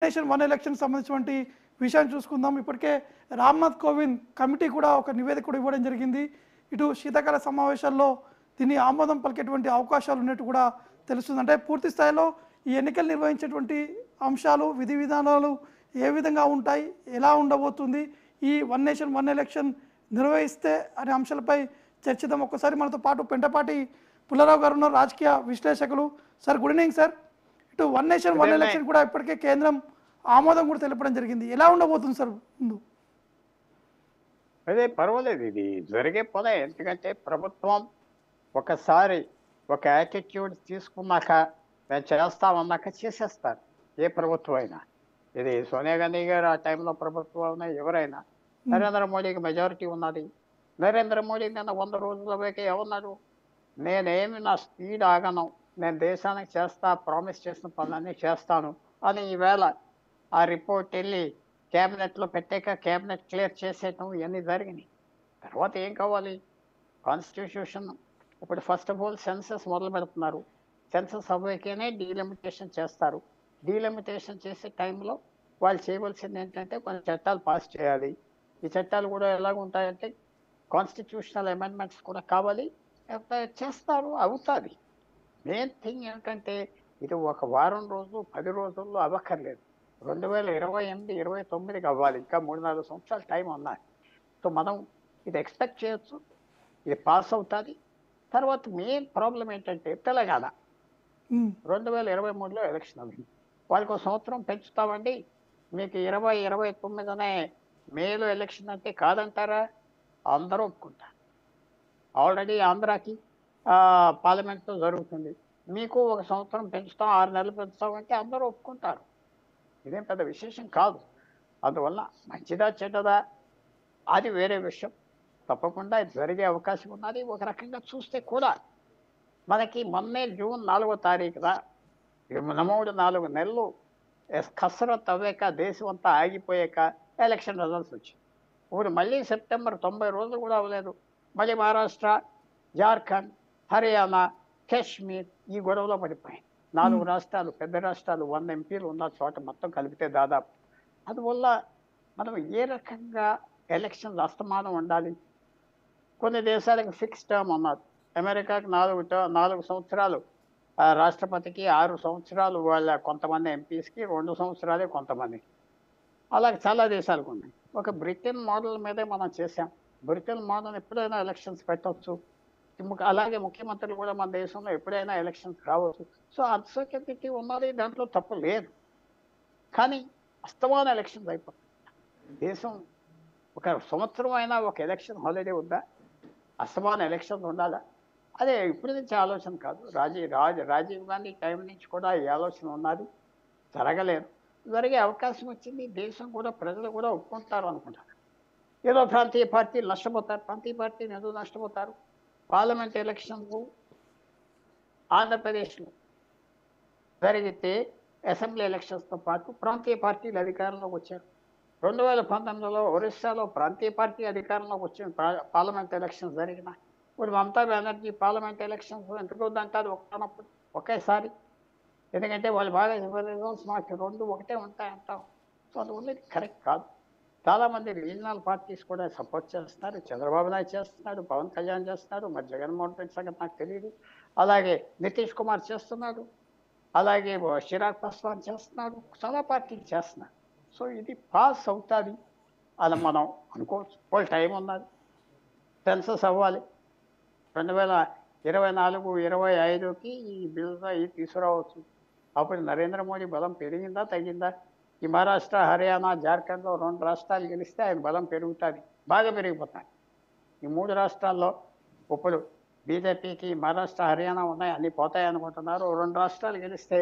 Nation one election సంబంధించినటువంటి విషయాన్ని చూసుకుందాం. ఇప్పటికే రామ్‌నాథ్ కోవింద్ కమిటీ కూడా ఒక నివేదిక కూడా ఇవ్వడం జరిగింది. ఇటు శీతాకాల సమావేశాల్లో దీన్ని ఆమోదం పలికేటువంటి అవకాశాలు ఉన్నట్టు కూడా తెలుస్తుంది. అంటే పూర్తి స్థాయిలో ఈ ఎన్నికలు నిర్వహించేటువంటి అంశాలు, విధి విధానాలు ఏ విధంగా ఉంటాయి, ఎలా ఉండబోతుంది, ఈ వన్ నేషన్ వన్ ఎలక్షన్ నిర్వహిస్తే అనే అంశాలపై చర్చిద్దాం. ఒక్కసారి మనతో పాటు పెంటపాటి పుల్లారావు గారు ఉన్నారు, రాజకీయ విశ్లేషకులు. Sir good evening sir. ఇటు వన్ నేషన్ వన్ ఎలక్షన్ కూడా ఇప్పటికే కేంద్రం ఆమోదం కూడా తెలపడం జరిగింది. ఎలా ఉండబోతుంది సార్ ముందు? అదే పర్వాలేదు, ఇది జరిగే పనే. ఎందుకంటే ప్రభుత్వం ఒకసారి ఒక యాటిట్యూడ్ తీసుకున్నాక మేము చేస్తామన్నాక చేసేస్తారు. ఏ ప్రభుత్వం అయినా, ఇది సోనియా గాంధీ గారు ఆ టైంలో ప్రభుత్వం అయినా ఎవరైనా. నరేంద్ర మోడీకి మెజారిటీ ఉన్నది. నరేంద్ర మోడీ నిన్న 100 రోజులకి ఏమన్నాడు? నేనేమి నా స్పీడ్ ఆగను, నేను దేశానికి చేస్తా, ప్రామిస్ చేసిన పనులన్నీ చేస్తాను అని ఈవేళ ఆ రిపోర్ట్ వెళ్ళి క్యాబినెట్లో పెట్టాక క్యాబినెట్ క్లియర్ చేసేయటం ఇవన్నీ జరిగినాయి. తర్వాత ఏం కావాలి? కాన్స్టిట్యూషన్. ఇప్పుడు ఫస్ట్ ఆఫ్ ఆల్ సెన్సస్ మొదలు పెడుతున్నారు. సెన్సస్ అవ్వకనే డీలిమిటేషన్ చేస్తారు. డీలిమిటేషన్ చేసే టైంలో వాళ్ళు చేయవలసింది ఏంటంటే కొన్ని చట్టాలు పాస్ చేయాలి. ఈ చట్టాలు కూడా ఎలాగ ఉంటాయంటే కాన్స్టిట్యూషనల్ అమెండ్మెంట్స్ కూడా కావాలి. చేస్తారు, అవుతుంది. మెయిన్ థింగ్ ఏంటంటే ఇది ఒక వారం రోజులు 10 రోజుల్లో అవ్వక్కర్లేదు. 2028, 29కి అవ్వాలి. ఇంకా 3-4 సంవత్సరాలు టైం ఉన్నాయి. సో మనం ఇది ఎక్స్పెక్ట్ చేయొచ్చు, ఇది పాస్ అవుతుంది. తర్వాత మెయిన్ ప్రాబ్లం ఏంటంటే తెలంగాణ 2023లో ఎలక్షన్ అయింది. వాళ్ళకి ఒక సంవత్సరం పెంచుతామండి, మీకు 2029నే మేలో ఎలక్షన్ అంటే కాదంటారా? అందరూ ఒప్పుకుంటారు. ఆల్రెడీ ఆంధ్రాకి పార్లమెంట్లో జరుగుతుంది. మీకు ఒక సంవత్సరం పెంచుతాం, 6 నెలలు పెంచుతామంటే అందరూ ఒప్పుకుంటారు. ఇదేం పెద్ద విశేషం కాదు. అందువల్ల మంచిదా చెడ్డదా అది వేరే విషయం. తప్పకుండా ఇది జరిగే అవకాశం ఉన్నది. ఒక రకంగా చూస్తే కూడా మనకి మొన్నే జూన్ 4వ తారీఖున 4 నెలలు కసరత్ అవ్వాక, దేశం అంతా ఆగిపోయాక ఎలక్షన్ రిజల్ట్స్ వచ్చాయి. ఇప్పుడు మళ్ళీ సెప్టెంబర్ 90 రోజులు కూడా అవ్వలేదు, మళ్ళీ మహారాష్ట్ర, జార్ఖండ్, హర్యానా, కాశ్మీర్ ఈ గొడవలో పడిపోయాయి. 4 రాష్ట్రాలు, పెద్ద రాష్ట్రాలు, 100 ఎంపీలు ఉన్న చోట మొత్తం కలిపితే దాదాపు. అందువల్ల మనం ఏ రకంగా ఎలక్షన్స్ అస్తమానం ఉండాలి? కొన్ని దేశాలకు 6 టర్మ్ అన్నారు. అమెరికాకి 4 సంవత్సరాలు రాష్ట్రపతికి, 6 సంవత్సరాలు వాళ్ళ కొంతమంది ఎంపీస్కి, 2 సంవత్సరాలే కొంతమంది. అలాగే చాలా దేశాలకు ఉన్నాయి. ఒక బ్రిటన్ మోడల్ మీదే మనం చేసాం. బ్రిటన్ మోడల్ ఎప్పుడైనా ఎలక్షన్స్ పెట్టవచ్చు. అలాగే ముఖ్యమంత్రులు కూడా మన దేశంలో ఎప్పుడైనా ఎలక్షన్స్ రావచ్చు. సో అన్సర్టనిటీ ఉన్నది, దాంట్లో తప్పు లేదు. కానీ అస్తమాన ఎలక్షన్స్ అయిపోతుంది. దేశం ఒక సంవత్సరం అయినా ఒక ఎలక్షన్ హాలిడే ఉందా? అస్తమాన ఎలక్షన్స్ ఉండాలా? అదే ఇప్పుడు నుంచి ఆలోచన కాదు. రాజీవ్ గాంధీ టైం నుంచి కూడా ఈ ఆలోచన ఉన్నది. జరగలేదు. జరిగే అవకాశం వచ్చింది. దేశం కూడా, ప్రజలు కూడా ఒప్పుకుంటారు అనుకుంటారు. ఏదో ప్రాంతీయ పార్టీలు నష్టపోతారు. ప్రాంతీయ పార్టీలు ఎందుకు నష్టపోతారు? పార్లమెంట్ ఎలక్షన్స్ ఆంధ్రప్రదేశ్లో జరిగితే అసెంబ్లీ ఎలక్షన్స్తో పాటు ప్రాంతీయ పార్టీలు అధికారంలోకి వచ్చారు. 2019లో ఒరిస్సాలో ప్రాంతీయ పార్టీ అధికారంలోకి వచ్చిన పార్లమెంట్ ఎలక్షన్స్ జరిగిన. ఇప్పుడు మమతా బెనర్జీ పార్లమెంట్ ఎలక్షన్స్ ఎందుకు వద్దంటారు ఒకనప్పుడు ఒకేసారి? ఎందుకంటే వాళ్ళు బాగా రిజల్ట్స్ మాకు 2 ఒకటే ఉంటాయంటాం. సో అందువల్ల ఇది కరెక్ట్ కాదు. చాలామంది రీజనల్ పార్టీస్ కూడా సపోర్ట్ చేస్తున్నారు. చంద్రబాబు నాయుడు చేస్తున్నాడు, పవన్ కళ్యాణ్ చేస్తున్నాడు, మరి జగన్మోహన్ రెడ్డి సంగతి నాకు తెలియదు. అలాగే నితీష్ కుమార్ చేస్తున్నాడు, అలాగే చిరాగ్ పాస్వాన్ చేస్తున్నాడు, చాలా పార్టీలు చేస్తున్నారు. సో ఇది పాస్ అవుతుంది అని మనం అనుకోవచ్చు. వాళ్ళు టైం ఉన్నది. సెన్సస్ అవ్వాలి 2024, 25కి ఈ బిల్స్ అవి తీసుకురావచ్చు. అప్పుడు నరేంద్ర మోడీ బలం పెరిగిందా తగ్గిందా? ఈ మహారాష్ట్ర, హర్యానా, జార్ఖండ్లో 2 రాష్ట్రాలు గెలిస్తే ఆయన బలం పెరుగుతుంది, బాగా పెరిగిపోతాయి. ఈ 3 రాష్ట్రాల్లో ఇప్పుడు బీజేపీకి మహారాష్ట్ర, హర్యానా ఉన్నాయి, అన్నీ పోతాయి అనుకుంటున్నారు. 2 రాష్ట్రాలు గెలిస్తే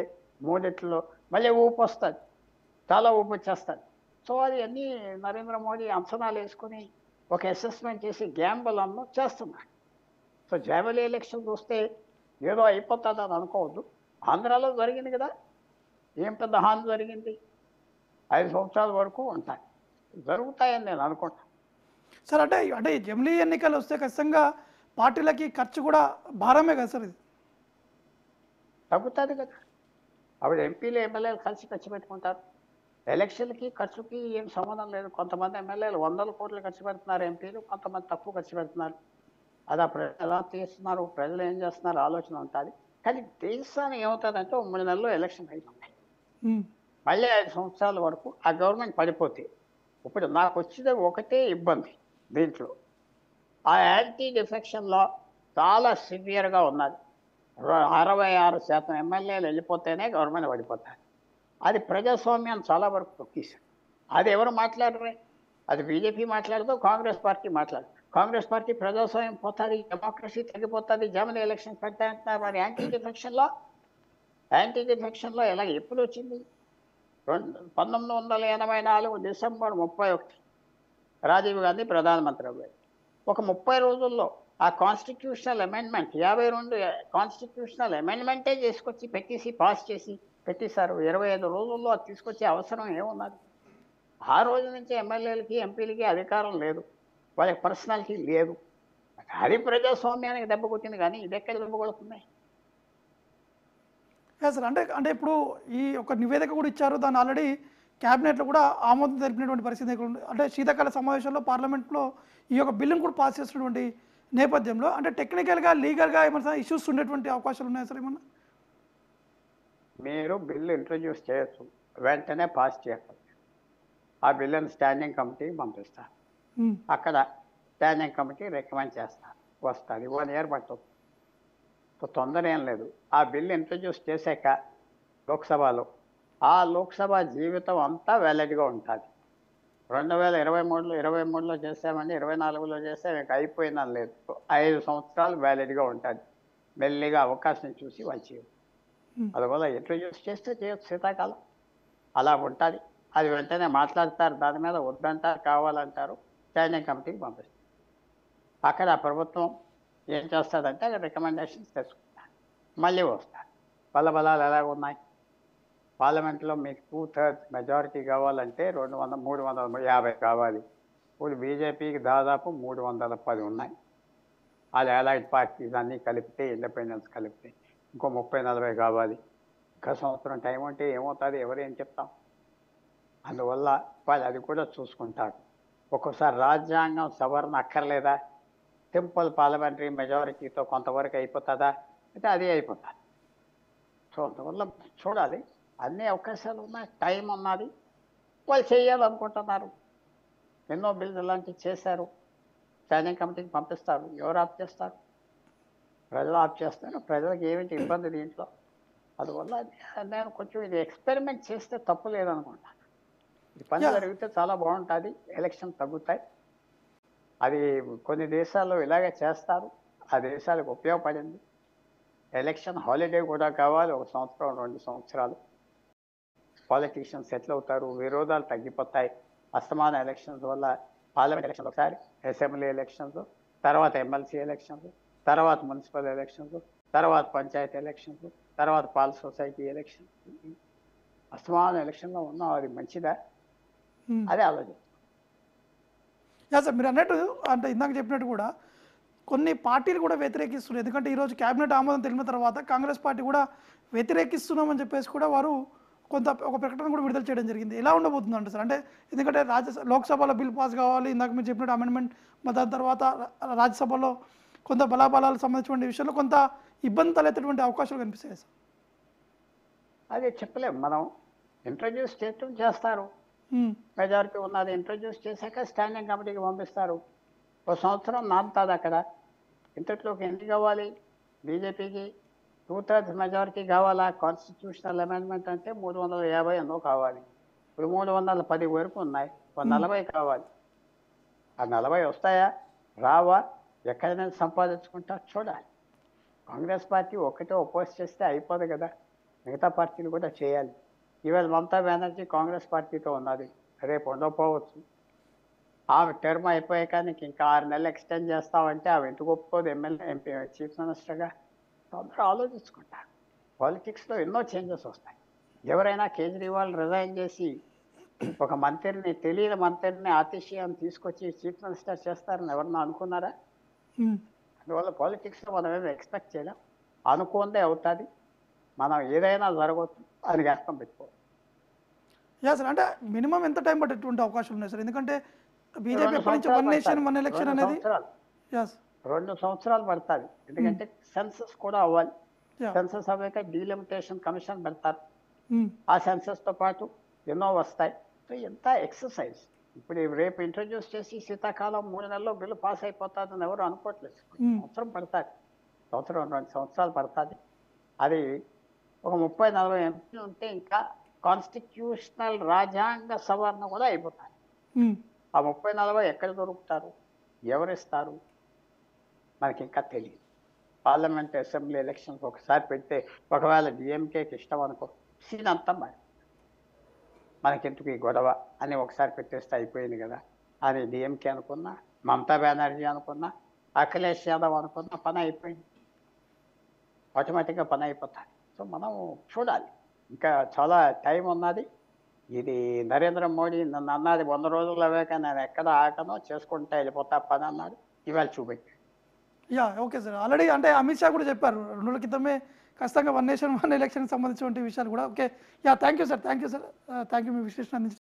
3ట్లో మళ్ళీ ఊపు వస్తుంది, చాలా ఊపు వచ్చేస్తుంది. సో అది అన్నీ నరేంద్ర మోడీ అంచనాలు వేసుకుని ఒక అసెస్మెంట్ చేసి గ్యాంబల్ అన్న చేస్తున్నారు. సో జనరల్ ఎలక్షన్స్ వస్తే ఏదో అయిపోతుంది అని అనుకోవద్దు. ఆంధ్రాలో జరిగింది కదా, ఏం పెద్ద హాని జరిగింది? 5 సంవత్సరాల వరకు ఉంటాయి, జరుగుతాయని నేను అనుకుంటాను. సార్ అంటే అంటే జమిలీ ఎన్నికలు వస్తే ఖచ్చితంగా పార్టీలకి ఖర్చు కూడా భారమే కదా సార్? ఇది తగ్గుతుంది కదా. అప్పుడు ఎంపీలు, ఎమ్మెల్యేలు కలిసి ఖర్చు పెట్టుకుంటారు. ఎలక్షన్‌కి, ఖర్చుకి ఏం సంబంధం లేదు. కొంతమంది ఎమ్మెల్యేలు వందల కోట్లు ఖర్చు పెడుతున్నారు ఎంపీలు. కొంతమంది తక్కువ ఖర్చు పెడుతున్నారు. అది ఆ ప్రజలు ఎలా తీస్తున్నారు, ప్రజలు ఏం చేస్తున్నారు ఆలోచన ఉంటది. కానీ దేశానికి ఏమవుతదంటే ఓ 3 నెలల్లో ఎలక్షన్ అయిపోతాయి. హ్మ్. మళ్ళీ 5 సంవత్సరాల వరకు ఆ గవర్నమెంట్ పడిపోతే, ఇప్పుడు నాకొచ్చేది ఒకటే ఇబ్బంది దీంట్లో. ఆ యాంటీ డిఫెక్షన్ లా చాలా సివియర్‌గా ఉన్నది. 66% ఎమ్మెల్యేలు వెళ్ళిపోతేనే గవర్నమెంట్ పడిపోతారు. అది ప్రజాస్వామ్యాన్ని చాలా వరకు తొక్కేసారు. అది ఎవరు మాట్లాడరే. అది బీజేపీ మాట్లాడదు, కాంగ్రెస్ పార్టీ మాట్లాడదు. కాంగ్రెస్ పార్టీ ప్రజాస్వామ్యం పోతది, డెమోక్రసీ తగ్గిపోతది, జమిని ఎలక్షన్స్ పెడతాయంటున్నారు. మరి యాంటీ డిఫెక్షన్ లా ఎలా ఎప్పుడొచ్చింది? 1984 డిసెంబర్ 31 రాజీవ్ గాంధీ ప్రధానమంత్రి అయ్యారు. ఒక 30 రోజుల్లో ఆ కాన్స్టిట్యూషనల్ అమెండ్మెంట్ 52 కాన్స్టిట్యూషనల్ అమెండ్మెంటే చేసుకొచ్చి పెట్టేసి పాస్ చేసి పెట్టేశారు. 25 రోజుల్లో అది తీసుకొచ్చే అవసరం ఏమున్నది? ఆ రోజు నుంచి ఎమ్మెల్యేలకి, ఎంపీలకి అధికారం లేదు. వాళ్ళకి పర్సనాలిటీ లేదు. అది ప్రజాస్వామ్యానికి దెబ్బ కొట్టింది కానీ ఇదెక్కడ దెబ్బ కొడుతుంది? యాహ్! సార్. అంటే అంటే ఇప్పుడు ఈ ఒక నివేదిక కూడా ఇచ్చారు. దాన్ని ఆల్రెడీ క్యాబినెట్‌లో కూడా ఆమోదం తెలిపినటువంటి పరిస్థితి ఇక్కడ ఉంది. అంటే శీతాకాల సమావేశంలో పార్లమెంట్‌లో ఈ యొక్క బిల్లును కూడా పాస్ చేసినటువంటి నేపథ్యంలో అంటే టెక్నికల్‌గా, లీగల్‌గా ఏమైనా ఇష్యూస్ ఉండేటువంటి అవకాశాలు ఉన్నాయా సార్ ఏమన్నా? మీరు బిల్లు ఇంట్రొడ్యూస్ చేయొచ్చు. వెంటనే పాస్ చేయాలి. ఆ బిల్లుని స్టాండింగ్ కమిటీకి పంపిస్తారు. హ్మ్. అక్కడ స్టాండింగ్ కమిటీ రికమెండ్ చేస్తారు. వస్తది. 1 ఇయర్ పట్టుద్ది. తొందర ఏం లేదు. ఆ బిల్ ఇంట్రొడ్యూస్ చేశాక లోక్సభలో, ఆ లోక్సభ జీవితం అంతా వ్యాలిడ్‌గా ఉంటది. 2023లో చేసామండి, 24లో చేసాం ఇంక అయిపోయిందని లేదు. 5 సంవత్సరాలు వ్యాలిడ్‌గా ఉంటది. మెల్లిగా అవకాశం చూసి వాళ్ళు చేయరు. హ్మ్. అందువల్ల ఇంట్రొడ్యూస్ చేస్తే చేయొచ్చు శీతాకాలం. అలా ఉంటది. అది వెంటనే మాట్లాడతారు. దాని మీద వద్దంటారు, కావాలంటారు. స్టాండింగ్ కమిటీకి పంపిస్తారు. అక్కడ ప్రభుత్వం ఏం చేస్తదంటే అక్కడ రికమెండేషన్స్ తెచ్చుకుంటారు. మళ్ళీ వస్తారు. బలాబలాలు ఎలాగున్నాయి? పార్లమెంట్‌లో మీకు 2/3 మెజారిటీ కావాలంటే 200, 350 కావాలి. ఇప్పుడు బీజేపీకి దాదాపు 310 ఉన్నాయి. అది అలైడ్ పార్టీస్ అన్నీ కలిపితే, ఇండిపెండెన్స్ కలిపితే. ఇంకో 30, 40 కావాలి. ఇంకా సంవత్సరం టైం ఉంటే ఏమవుతది? ఎవరేం చెప్తాం? అందువల్ల వాళ్ళు అది కూడా చూసుకుంటారు. ఒక్కోసారి రాజ్యాంగం సవరణ అక్కర్లేదా? సింపుల్ పార్లమెంటరీ మెజారిటీతో కొంతవరకు అయిపోతుందా? అంటే అది అయిపోతుంది. సో అందువల్ల చూడాలి. అన్ని అవకాశాలు ఉన్నాయి. టైం ఉన్నది. వాళ్ళు చేయాలనుకుంటున్నారు. ఎన్నో బిల్స్ ఇలాంటివి చేశారు. స్టాండింగ్ కమిటీకి పంపిస్తారు. ఎవరు ఆప్ చేస్తారు? ప్రజలు ఆప్ చేస్తారు. ప్రజలకు ఏమిటి ఇబ్బంది దీంట్లో? అందువల్ల నేను కొంచెం ఇది ఎక్స్పెరిమెంట్ చేస్తే తప్పు లేదనుకుంటా. ఈ పని యాహ్! జరిగితే చాలా బాగుంటుంది. ఎలక్షన్ తగ్గుతాయి. అది కొన్ని దేశాల్లో ఇలాగే చేస్తారు. ఆ దేశాలకు ఉపయోగపడింది. ఎలక్షన్ హాలిడే కూడా కావాలి. 1 సంవత్సరం, 2 సంవత్సరాలు. పాలిటీషియన్స్ సెటిల్ అవుతారు. విరోధాలు తగ్గిపోతాయి. అస్తమాన ఎలక్షన్స్ వల్ల పార్లమెంట్ ఎలక్షన్స్ ఒకసారి, అసెంబ్లీ ఎలక్షన్స్, తర్వాత ఎమ్మెల్సీ ఎలక్షన్స్, తర్వాత మున్సిపల్ ఎలక్షన్స్, తర్వాత పంచాయతీ ఎలక్షన్స్, తర్వాత పాల్ సొసైటీ ఎలక్షన్స్. అస్తమాన ఎలక్షన్‌లో ఉన్నాం. అది మంచిదా? హ్మ్. అదే ఆలోచిస్తాం. యాహ్! సార్. మీరన్నట్టు అంటే ఇందాక చెప్పినట్టు కూడా కొన్ని పార్టీలు కూడా వ్యతిరేకిస్తున్నాయి. ఎందుకంటే ఈరోజు క్యాబినెట్ ఆమోదం తెలిపిన తర్వాత కాంగ్రెస్ పార్టీ కూడా వ్యతిరేకిస్తున్నామని చెప్పేసి కూడా వారు ఒక ప్రకటన కూడా విడుదల చేయడం జరిగింది. ఎలా ఉండబోతుందంట సార్? అంటే ఎందుకంటే లోక్సభలో బిల్ పాస్ కావాలి. ఇందాక మీరు చెప్పినట్టు అమెండ్మెంట్ దాని తర్వాత రాజ్యసభలో కొంత బలాబలాలకు సంబంధించిన విషయంలో కొంత ఇబ్బంది తలెత్తేటువంటి అవకాశాలు కనిపిస్తాయి సార్. అది చెప్పలేం మనం. ఇంట్రడ్యూస్ చేయటం చేస్తారు. హ్మ్. మెజారిటీ ఉన్నది ఇంట్రడ్యూస్ చేశాక స్టాండింగ్ కమిటీకి పంపిస్తారు. ఓ సంవత్సరం నానుతుంది అక్కడ. ఇంతట్లోకి ఎన్ని కావాలి? బీజేపీకి 2/3 మెజారిటీ కావాలా? కాన్స్టిట్యూషనల్ అమెండ్మెంట్ అంటే 350 ఎన్నో కావాలి. ఇప్పుడు 310 వరకు ఉన్నాయి. ఓ 40 కావాలి. ఆ 40 వస్తాయా? రావా? ఎక్కడి నుంచి సంపాదించుకుంటారు చూడాలి. కాంగ్రెస్ పార్టీ ఒక్కటే అపోజ్ చేస్తే అయిపోదు కదా! మిగతా పార్టీలు కూడా చేయాలి. ఈవేళ మమతా బెనర్జీ కాంగ్రెస్ పార్టీతో ఉన్నది. రేపు ఉండకపోవచ్చు. ఆమె టర్మ్ అయిపోయాక నీకు ఇంకా 6 నెలలు ఎక్స్టెండ్ చేస్తామంటే ఆమె ఎందుకు ఒప్పుకోదు ఎంపీ చీఫ్ మినిస్టర్‌గా? అందరూ ఆలోచించుకుంటారు. పాలిటిక్స్‌లో ఎన్నో చేంజెస్ వస్తాయి. ఎవరైనా కేజ్రీవాల్ రిజైన్ చేసి ఒక మంత్రిని, తెలియని మంత్రిని ఆతిశయాన్ని తీసుకొచ్చి చీఫ్ మినిస్టర్ చేస్తారని ఎవరన్నా అనుకున్నారా? హ్మ్. అందువల్ల పాలిటిక్స్‌లో మనం ఏమి ఎక్స్‌పెక్ట్ చేయలేం. అనుకోనిదే అవుతది. మనం ఏదైనా జరగొచ్చు అని జ్ఞాపకం పెట్టుకోవాలి. యా సార్, అంటే మినిమం ఎంత టైం పట్టేటువంటి అవకాశాలు ఉన్నాయి సార్? ఎందుకంటే బీజేపీ 2 ఎప్పటి నుంచి సంవత్సరాలు వన్ నేషన్ పడతాది. వన్ ఎలక్షన్ 2 అనేది. సంవత్సరాలు. యస్. 2 సంవత్సరాలు పడతాది. ఎందుకంటే సెన్సస్ కూడా అవ్వాలి. యా. సెన్సస్ అవ్వాక డీలిమిటేషన్ కమిషన్ పెడతారు. మ్మ్. ఆ సెన్సస్‌తో పాటు ఎన్నో వస్తాయి. సో ఎంత ఎక్సర్సైజ్. ఇప్పుడు రేపు ఇంట్రొడ్యూస్ చేసి శీతాకాలం 3 నెలల్లో బిల్లు పాస్ అయిపోతాదని ఎవరు అనుకోవట్లేదు. సంవత్సరం పడతాది. సంవత్సరం 2 సంవత్సరాలు పడతాది. అది ఒక 30, 40 ఎంపీలు ఉంటే ఇంకా కాన్స్టిట్యూషనల్ రాజ్యాంగ సవరణ కూడా అయిపోతాయి. మ్మ్. ఆ 30, 40 ఎక్కడ దొరుకుతారు? ఎవరిస్తారు? మనకి ఇంకా తెలియదు. పార్లమెంట్ అసెంబ్లీ ఎలక్షన్స్ ఒకసారి పెడితే ఒకవేళ డిఎంకేకి ఇష్టం అనుకో సీన్ అంతా మరి మనకెందుకు ఈ గొడవ అని ఒకసారి పెట్టేస్తే అయిపోయింది కదా అని డిఎంకే అనుకున్నా, మమతా బెనర్జీ అనుకున్నా, అఖిలేష్ యాదవ్ అనుకున్నా పని అయిపోయింది. ఆటోమేటిక్గా పని అయిపోతుంది. సో మనం చూడాలి. ఇంకా చాలా టైం ఉన్నది. ఇది నరేంద్ర మోడీ నన్ను అన్నది 100 రోజులు అవ్వాక నేను ఎక్కడ ఆగను చేసుకుంటా వెళ్ళిపోతా పని అన్నాడు. ఇవాళ చూపెట్టి యా, ఓకే సార్. ఆల్రెడీ అంటే అమిత్ షా కూడా చెప్పారు 2 రోజుల క్రితమే ఖచ్చితంగా వన్ నేషన్ వన్ ఎలక్షన్కి సంబంధించిన విషయాలు కూడా. Okay. Yeah, thank you sir. Thank you sir. Thank you మీ విశ్లేషణ అందించిన